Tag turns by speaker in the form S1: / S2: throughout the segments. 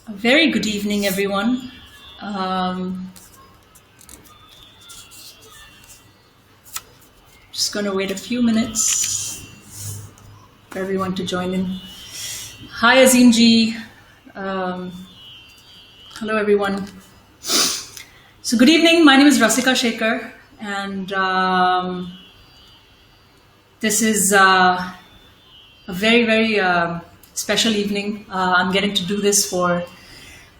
S1: A very good evening, everyone. Um, just going to wait a few minutes for everyone to join in. Hi, Azim ji. Um, hello, everyone. So, good evening. My name is Rasika Shekar, and this is a very special evening. I'm getting to do this for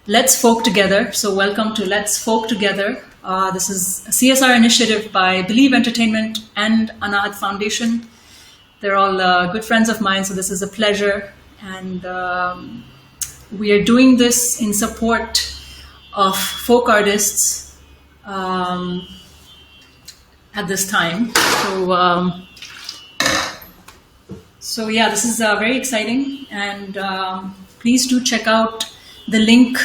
S1: Let's Folk Together. So welcome to Let's Folk Together. This is a CSR initiative by Believe Entertainment and Anahad Foundation. They're all good friends of mine, so this is a pleasure. And we are doing this in support of folk artists at this time. So yeah, this is very exciting. And please do check out the link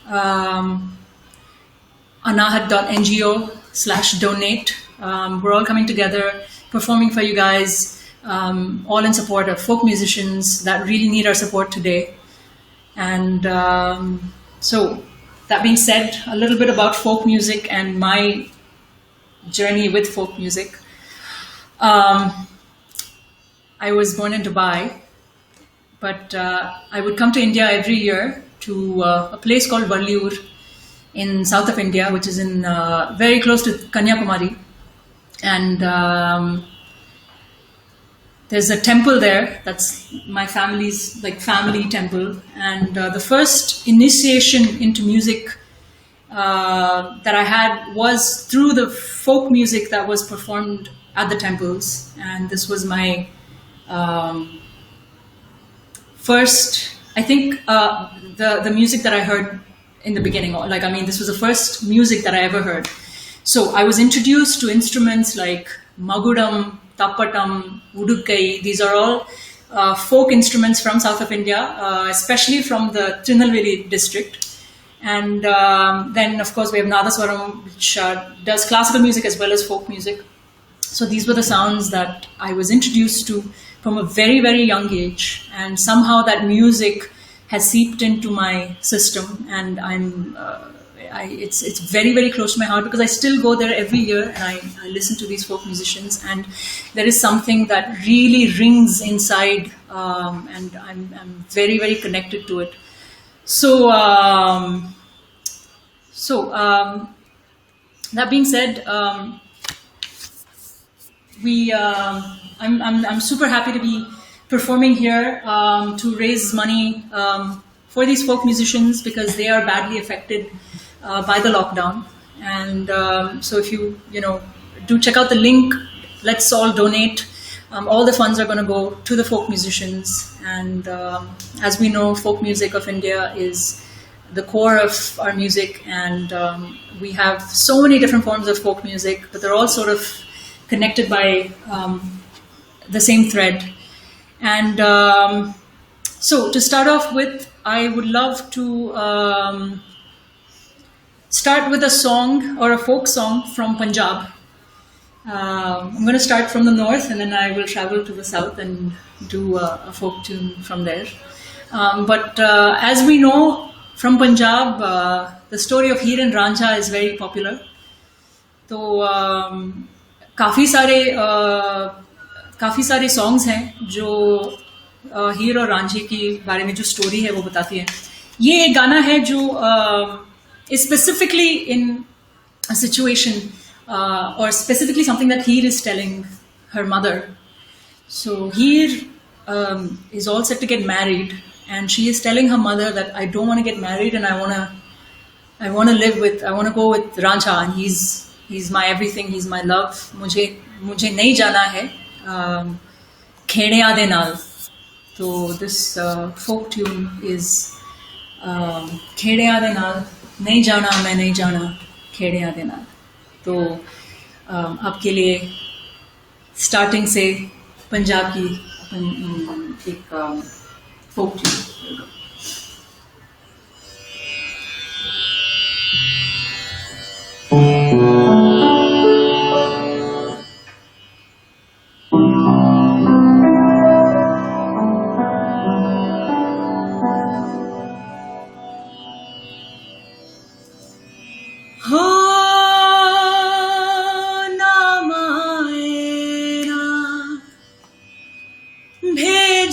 S1: anahad.ngo/donate. We're all coming together, performing for you guys, all in support of folk musicians that really need our support today. And so that being said, a little bit about folk music and my journey with folk music. I was born in Dubai, but I would come to India every year to a place called Vallur in south of India, which is in very close to Kanyakumari. And there's a temple there that's my family's family temple. And the first initiation into music that I had was through the folk music that was performed at the temples. And this was my first, I think, the music that I heard in the beginning. This was the first music that I ever heard. So I was introduced to instruments like magudam, tappatam, udukai. These are all folk instruments from south of India, especially from the Tirunelveli district. And then, of course, we have Nadaswaram, which does classical music as well as folk music. So these were the sounds that I was introduced to from a very, very young age. And somehow that music has seeped into my system. And it's very, very close to my heart because I still go there every year and I listen to these folk musicians. And there is something that really rings inside, and I'm very, very connected to it. So that being said, I'm super happy to be performing here to raise money for these folk musicians because they are badly affected by the lockdown. And so if you do check out the link, let's all donate. All the funds are going to go to the folk musicians. And as we know, folk music of India is the core of our music. And we have so many different forms of folk music, but they're all sort of connected by the same thread. And so to start off with, I would love to start with a song or a folk song from Punjab. I'm going to start from the north and then I will travel to the south and do a folk tune from there. But as we know from Punjab, the story of Heer and Ranjha is very popular. So काफ़ी सारे songs हैं जो हीर और रांझे की बारे में जो story है वो बताती है. ये एक गाना है जो specifically in a situation or specifically something that Heer is telling her mother. So Heer is all set to get married and she is telling her mother that I don't want to get married and I want to go with Ranjha and he's my everything, he's my love. मुझे नहीं जाना है खेड़िया दे नाल. So this folk tune is Khedia दे नाल नहीं जाना मैं नहीं जाना खेड़िया दे नाल. तो आपके लिए स्टार्टिंग से पंजाब की एक folk tune.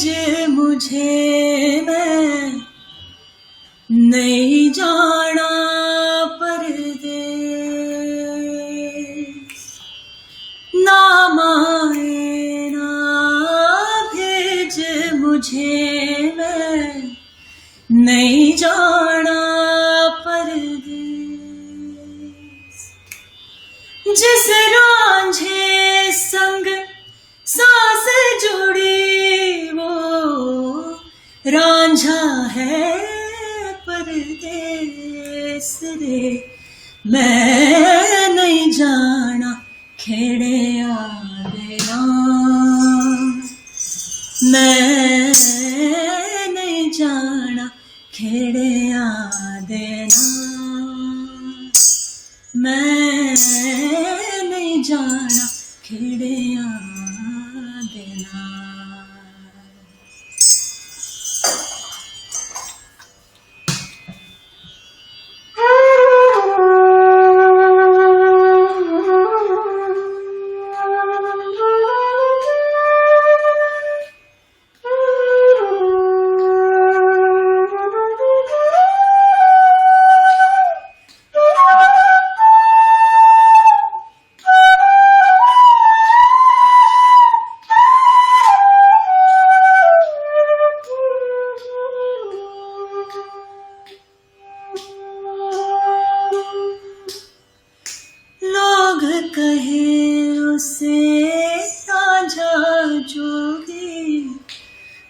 S1: भेज मुझे मैं नहीं जाना परदेस नाम आए ना भेज मुझे मैं नहीं जाना परदेस जिस रांझे संग सांस जुड़ी वो रांझा है परदेस रे मैं नहीं जाना खेड़े आदेना मैं नहीं जाना खेड़े आदेना मैं नहीं जाना खेड़े आदेना।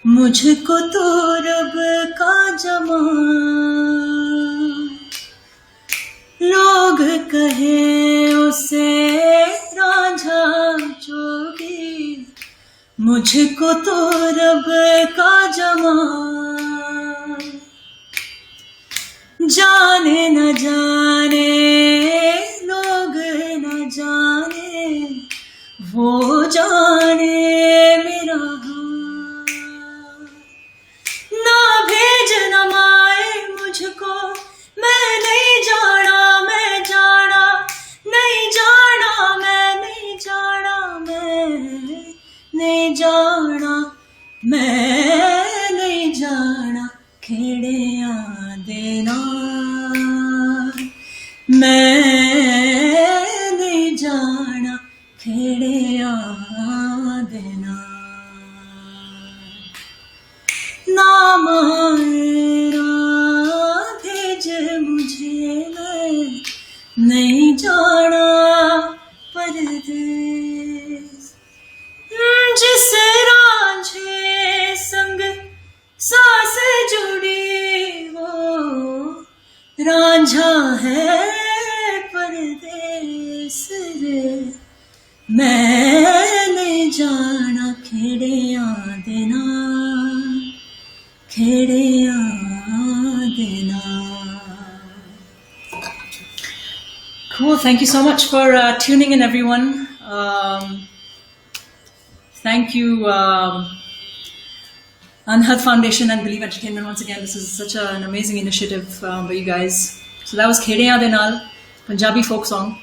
S1: मुझको तो रब का जमा लोग कहे उसे रांझा जोगी मुझको तो रब का जमा जाने न जाने लोग न जाने वो जाने मेरा ना भेज न माए मुझको मैं नहीं जाना मैं जाना नहीं जाना मैं नहीं जाना मैं नहीं जाना मैं नहीं जाना खेड़े आदेना मैं नहीं जाना खेड़े आदेना नाम आएरा भेज मुझे मैं नहीं जाना परदेस जिस रांझे संग सांस जुड़ी वो रांझा है परदेस रे मैं नहीं जाना खेड़े आदेना खेड़े आदेना। Cool. Thank you so much for tuning in, everyone. Thank you, Anahad Foundation and Believe Entertainment. Once again, this is such an amazing initiative by you guys. So that was Khedeiyan De Naal, Punjabi folk song.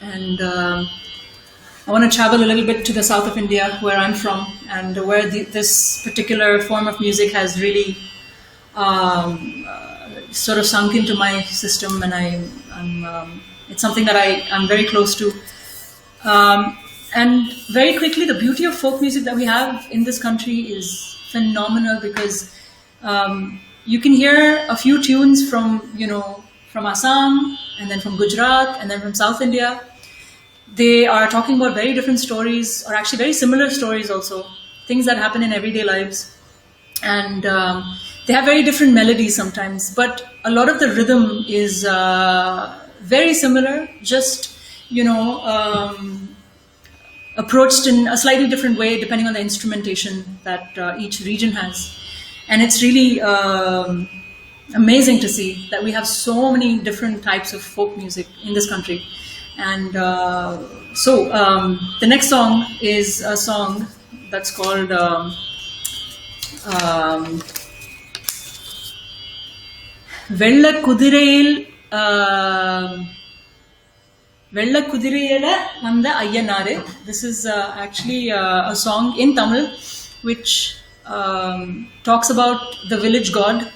S1: And I want to travel a little bit to the south of India, where I'm from, and where this particular form of music has really sort of sunk into my system, and it's something that I'm very close to. And very quickly, the beauty of folk music that we have in this country is phenomenal, because you can hear a few tunes from Assam, and then from Gujarat, and then from South India. They are talking about very different stories, or actually very similar stories also, things that happen in everyday lives. And they have very different melodies sometimes, but a lot of the rhythm is very similar, just, approached in a slightly different way depending on the instrumentation that each region has. And it's really amazing to see that we have so many different types of folk music in this country. And so the next song is a song that's called Vella Kudirayil Vella Kudirayila Vanda Ayyanare. This is actually a song in Tamil which talks about the village god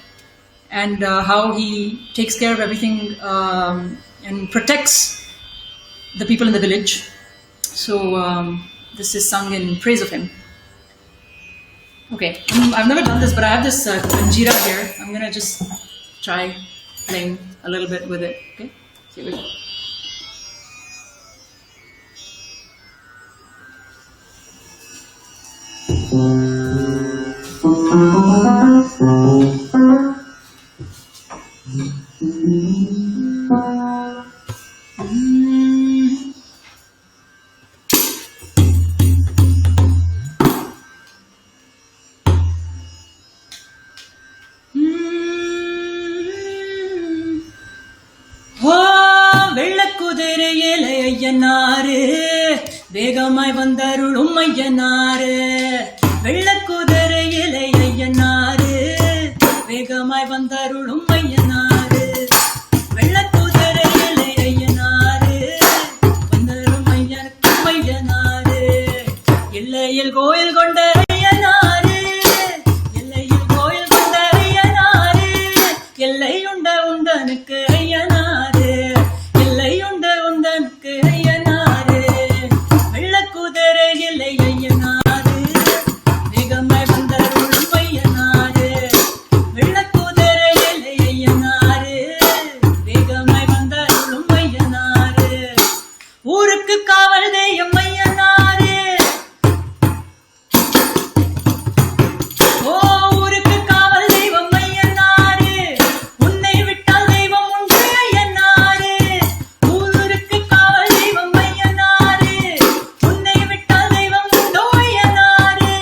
S1: and how he takes care of everything and protects the people in the village. So this is sung in praise of him. Okay, I've never done this, but I have this Panjira here. I'm gonna just try playing a little bit with it. Okay, here we go. வெள்ளக்குதிரையிலே Ayyanar வேகமாய் வந்தருளும் ஐயனாரு, வெள்ளக்குதிரையிலே ஐயனாரு வேகமாய் வந்தருளும் ஐயனாரு, வெள்ளக்குதிரையிலே ஐயனாரு வந்தருளும் ஐயனாரு, எல்லையில் கோயில் கொண்ட ஐயனாரு, எல்லையில் கோயில் கொண்ட ஐயனாரு, எல்லை உண்ட உண்டனுக்கு ஐயனாரு, எல்லை உண்ட உண்டனுக்கு ஐயனாரு, வெள்ளக்குதிரையிலே ஐயனாரு வேகமாய் வந்தருளும் ஐயனாரு, வெள்ளக்குதிரையிலே ஐயனாரு வேகமாய் வந்தருளும் ஐயனாரு, ஊருக்கு காவல் தெய்வம் ஐயனாரு, ஓ ஊருக்கு காவல் தெய்வம் ஐயனாரு, உன்னை விட்டால் தெய்வம் உண்டு ஐயனாரு, ஊருக்கு காவல் தெய்வம் ஐயனாரு, உன்னை விட்டால் தெய்வம் உண்டோ ஐயனாரு,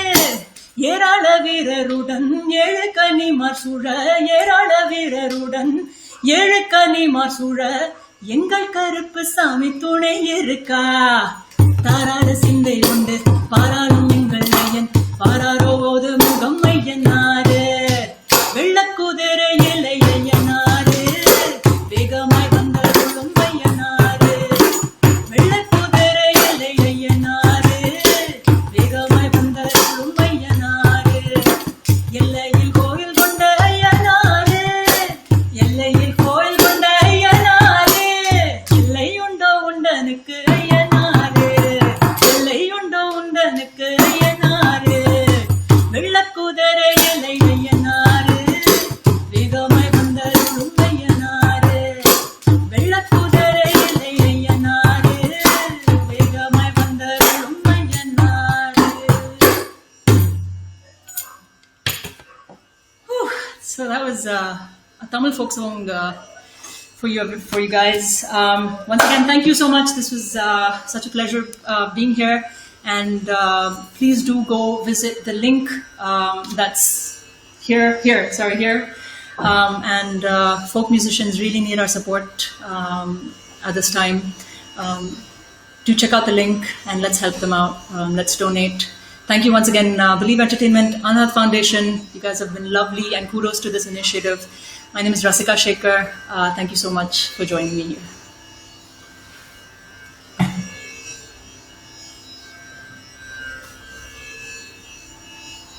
S1: ஏராள வீரருடன் ஏழு கனிமார் சூழ, ஏராள வீரருடன் ஏழு கனிமார் சூழ, எங்கள் கருப்பு சாமி துணை இருக்கா, தாராள சிந்தை உண்டு பாராளும் எங்கள் ஐயன், பாராரோ போது முகம் ஐயனாரு, வெள்ளக்குதிரையிலே ஐயனாரு வேகமாய் வந்தருளும் ஐயனாரு, வெள்ளக்குதிரையிலே ஐயனாரு வேகமாய் வந்தருளும் ஐயனாரு, எல்லையில் கோயில் கொண்ட ஐயனாரு, எல்லையில் கோயில் கொண்ட ஐயனாரு, எல்லை உண்டோ உண்டனுக்கு ஐயனாரு, எல்லை உண்டோ உண்டனுக்கு ஐயனாரு, வெள்ளக்குதிரையிலே ஐயனாரு வேகமாய் வந்தருளும் ஐயனாரு, வெள்ளக்குதிரையிலே ஐயனாரு வேகமாய் வந்தருளும் Ayyanar. Whew. So that was a Tamil folk song for you guys. Once again, thank you so much. This was such a pleasure being here, and please do go visit the link that's here. And folk musicians really need our support at this time. Do check out the link and let's help them out. Let's donate. Thank you once again, Believe Entertainment, Anahad Foundation. You guys have been lovely, and kudos to this initiative. My name is Rasika, Shekar. Thank you so much for joining me here.